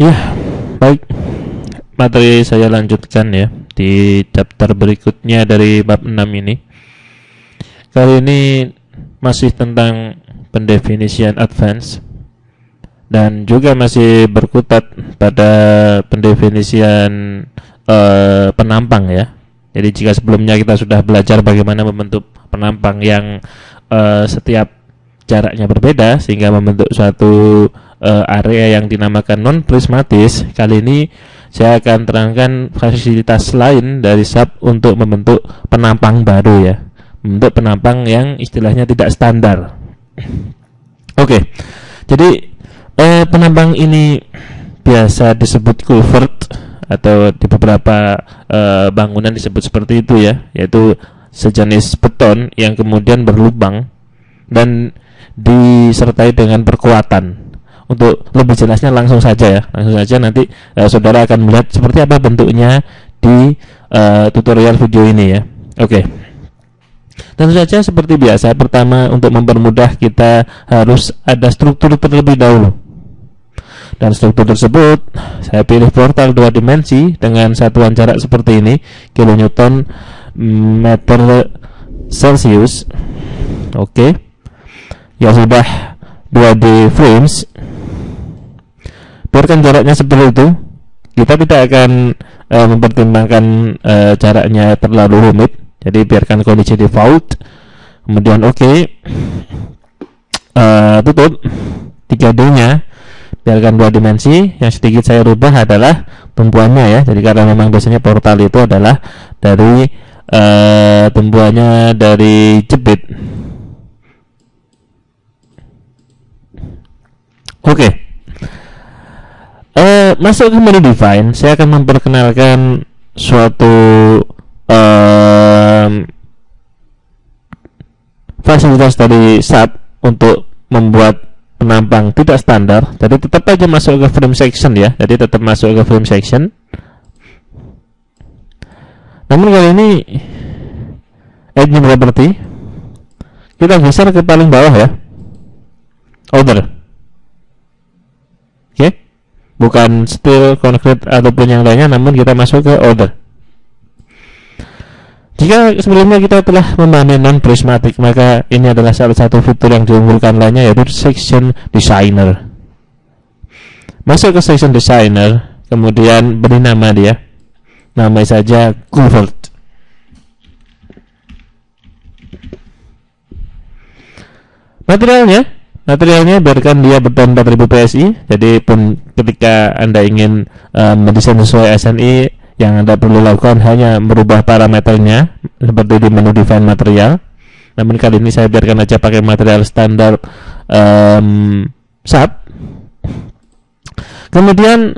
Ya, baik. Materi saya lanjutkan ya di chapter berikutnya dari bab 6 ini. Kali ini masih tentang pendefinisian advance dan juga masih berkutat pada pendefinisian penampang ya. Jadi jika sebelumnya kita sudah belajar bagaimana membentuk penampang yang setiap jaraknya berbeda sehingga membentuk suatu area yang dinamakan non-prismatis, kali ini saya akan terangkan fasilitas lain dari SAP untuk membentuk penampang baru ya, membentuk penampang yang istilahnya tidak standar. Oke, jadi penampang ini biasa disebut culvert atau di beberapa bangunan disebut seperti itu ya, yaitu sejenis beton yang kemudian berlubang dan disertai dengan berkuatan. Untuk lebih jelasnya langsung saja nanti saudara akan melihat seperti apa bentuknya di tutorial video ini ya. Oke. Tentu saja seperti biasa, pertama untuk mempermudah kita harus ada struktur terlebih dahulu. Dan struktur tersebut saya pilih portal 2 dimensi dengan satuan jarak seperti ini, kilonewton meter Celsius. Oke. Ya sudah 2D frames. Biarkan jaraknya seperti itu. Kita tidak akan mempertimbangkan jaraknya terlalu rumit. Jadi biarkan kondisi default. Kemudian tutup 3D-nya. Biarkan 2 dimensi. Yang sedikit saya rubah adalah tumpuannya ya. Jadi karena memang biasanya portal itu adalah dari tumpuannya dari jepit. Oke. Masuk ke menu define, saya akan memperkenalkan suatu fasilitas dari SAP untuk membuat penampang tidak standar. Jadi tetap aja masuk ke frame section ya. Jadi tetap masuk ke frame section. Namun kali ini engine property kita geser ke paling bawah ya. Order. Bukan steel, concrete ataupun yang lainnya, namun kita masuk ke order. Jika sebelumnya kita telah memahami non-prismatic, maka ini adalah salah satu fitur yang diunggulkan lainnya, yaitu section designer. Masuk ke section designer, kemudian beri nama dia, namai saja culvert. Materialnya biarkan dia beton 4000 PSI. Jadi pun ketika Anda ingin mendesain sesuai SNI, yang Anda perlu lakukan hanya merubah parameternya seperti di menu define material. Namun kali ini saya biarkan aja pakai material standar SAP. Kemudian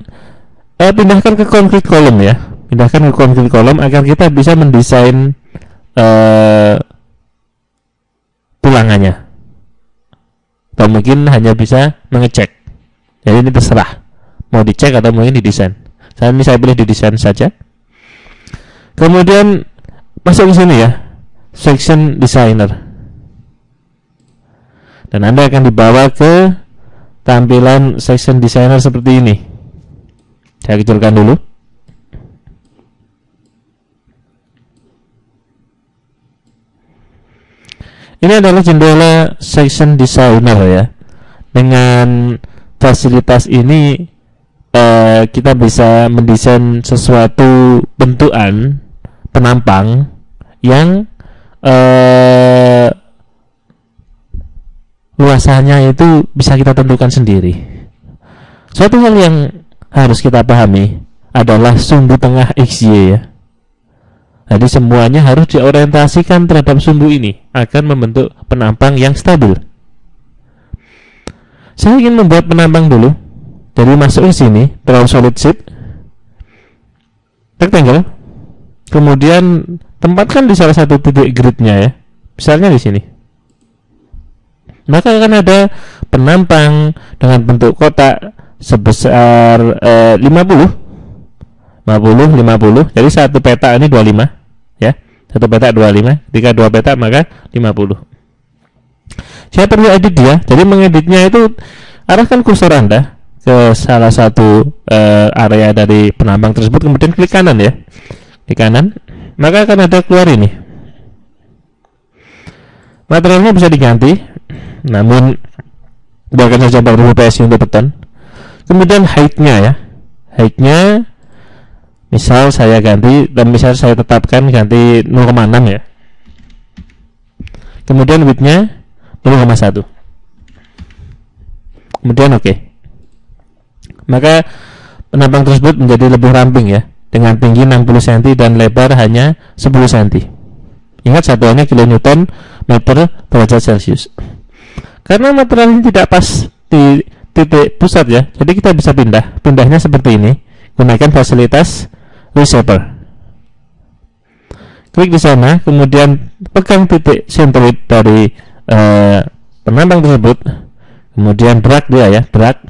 pindahkan ke concrete column ya. Pindahkan ke concrete column agar kita bisa mendesain tulangannya. Atau mungkin hanya bisa mengecek. Jadi ini terserah mau dicek atau mungkin didesain. Saya pilih didesain saja. Kemudian masuk ke sini ya, section designer. Dan Anda akan dibawa ke tampilan section designer seperti ini. Saya kecilkan dulu. Ini adalah jendela section designer ya. Dengan fasilitas ini kita bisa mendesain sesuatu bentukan penampang yang luasannya itu bisa kita tentukan sendiri. Suatu hal yang harus kita pahami adalah sumbu tengah XY ya. Jadi semuanya harus diorientasikan terhadap sumbu ini akan membentuk penampang yang stabil. Saya ingin membuat penampang dulu. Jadi masuk ke sini, draw solid sheet, rectangle. Kemudian tempatkan di salah satu titik gridnya ya. Misalnya di sini. Maka akan ada penampang dengan bentuk kotak sebesar 50. 50. Jadi satu peta ini 25 ya. Satu peta 25. Ketika dua peta maka 50. Saya perlu edit dia. Jadi mengeditnya itu arahkan kursor Anda ke salah satu area dari penambang tersebut, kemudian klik kanan ya, klik kanan, maka akan ada keluar ini. Materialnya bisa diganti, namun biarkan saja 4000 PSI untuk beton. Kemudian height-nya ya, height-nya misal saya ganti, dan misal saya tetapkan ganti 0,6 ya. Kemudian width-nya 0,1. Kemudian oke. Maka penambang tersebut menjadi lebih ramping ya, dengan tinggi 60 cm dan lebar hanya 10 cm. Ingat satuannya kilonewton meter derajat Celcius. Karena material ini tidak pas di titik pusat ya, jadi kita bisa pindahnya seperti ini, gunakan fasilitas reshaper. Klik di sana, kemudian pegang titik sentroid dari penambang tersebut, kemudian drag dia ya, drag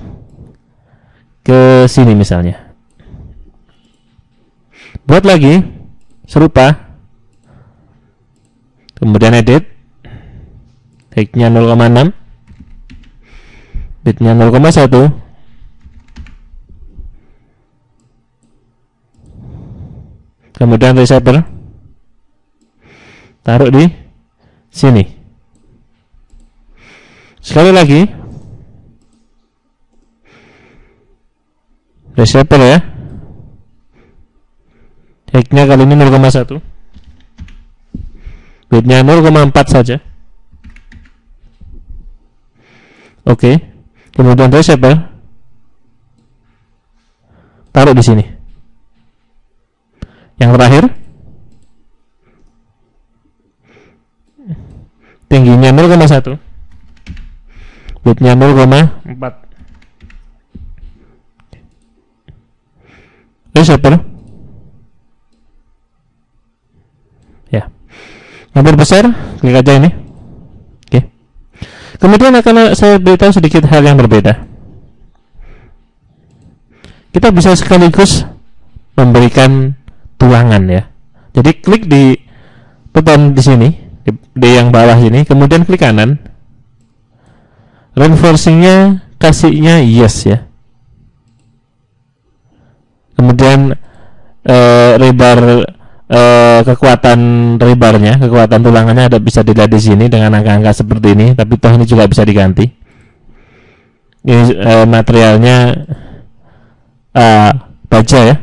ke sini misalnya. Buat lagi serupa, kemudian edit, height-nya 0,6, width-nya 0,1, kemudian reshaper taruh di sini. Sekali lagi reshaper ya, height-nya kali ini 0,1, width-nya 0,4 saja. Oke. Kemudian reshaper taruh di sini. Yang terakhir, tingginya 0,1, width-nya 0,4. Reshaper ya, hampir besar, klik aja ini. Oke. Kemudian akan saya beritahu sedikit hal yang berbeda. Kita bisa sekaligus memberikan tulangan ya. Jadi klik di beton di sini, di yang bawah sini, kemudian klik kanan. Reinforcing-nya kasihnya yes ya. Kemudian rebar kekuatan rebarnya, kekuatan tulangannya ada bisa dilihat di sini dengan angka-angka seperti ini, tapi toh ini juga bisa diganti. Ini materialnya baja ya,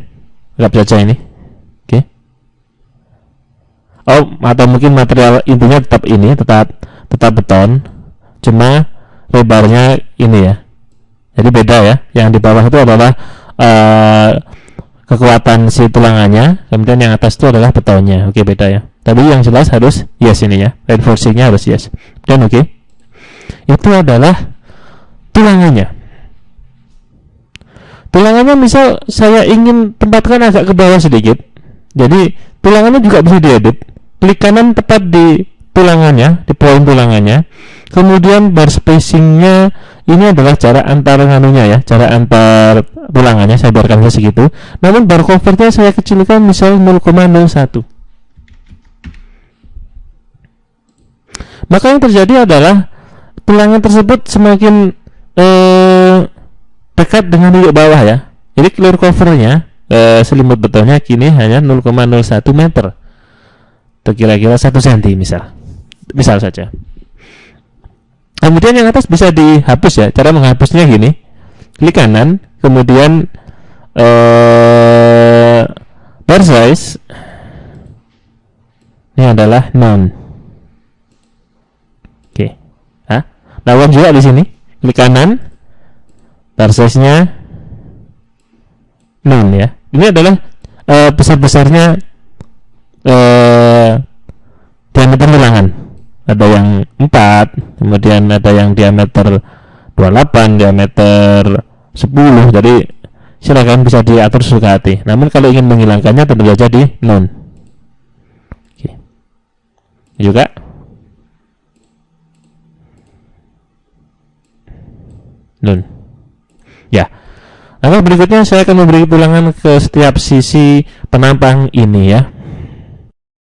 nggak baja ini. Oke. Oh, atau mungkin material intinya tetap ini, tetap beton, cuma rebarnya ini ya. Jadi beda ya. Yang di bawah itu adalah kekuatan si tulangannya, kemudian yang atas itu adalah betonnya. Oke, beda ya. Tapi yang jelas harus yes ini ya, reinforcing-nya harus yes. Dan oke. Itu adalah tulangannya. Tulangannya misal saya ingin tempatkan agak ke bawah sedikit, jadi tulangannya juga bisa diedit. Klik kanan tepat di tulangannya, di poin tulangannya. Kemudian bar spacingnya ini adalah jarak antar nganunya ya, jarak antar tulangannya saya biarkan segitu. Namun bar covernya saya kecilkan misal 0,01. Maka yang terjadi adalah tulangan tersebut semakin dekat dengan titik bawah ya. Jadi clear covernya, selimut betonnya kini hanya 0,01 meter, atau kira-kira 1 cm misal saja. Kemudian yang atas bisa dihapus ya. Cara menghapusnya gini, klik kanan, kemudian bar size ini adalah none. Oke. Lawan juga di sini, klik kanan, bar size-nya none ya. Ini adalah besar-besarnya diameter tulangan. Ada yang 4, kemudian ada yang diameter 28, diameter 10. Jadi silakan bisa diatur sesuka hati. Namun kalau ingin menghilangkannya tentu saja di none. Oke. Juga none. Ya. Lalu berikutnya saya akan memberi tulangan ke setiap sisi penampang ini ya.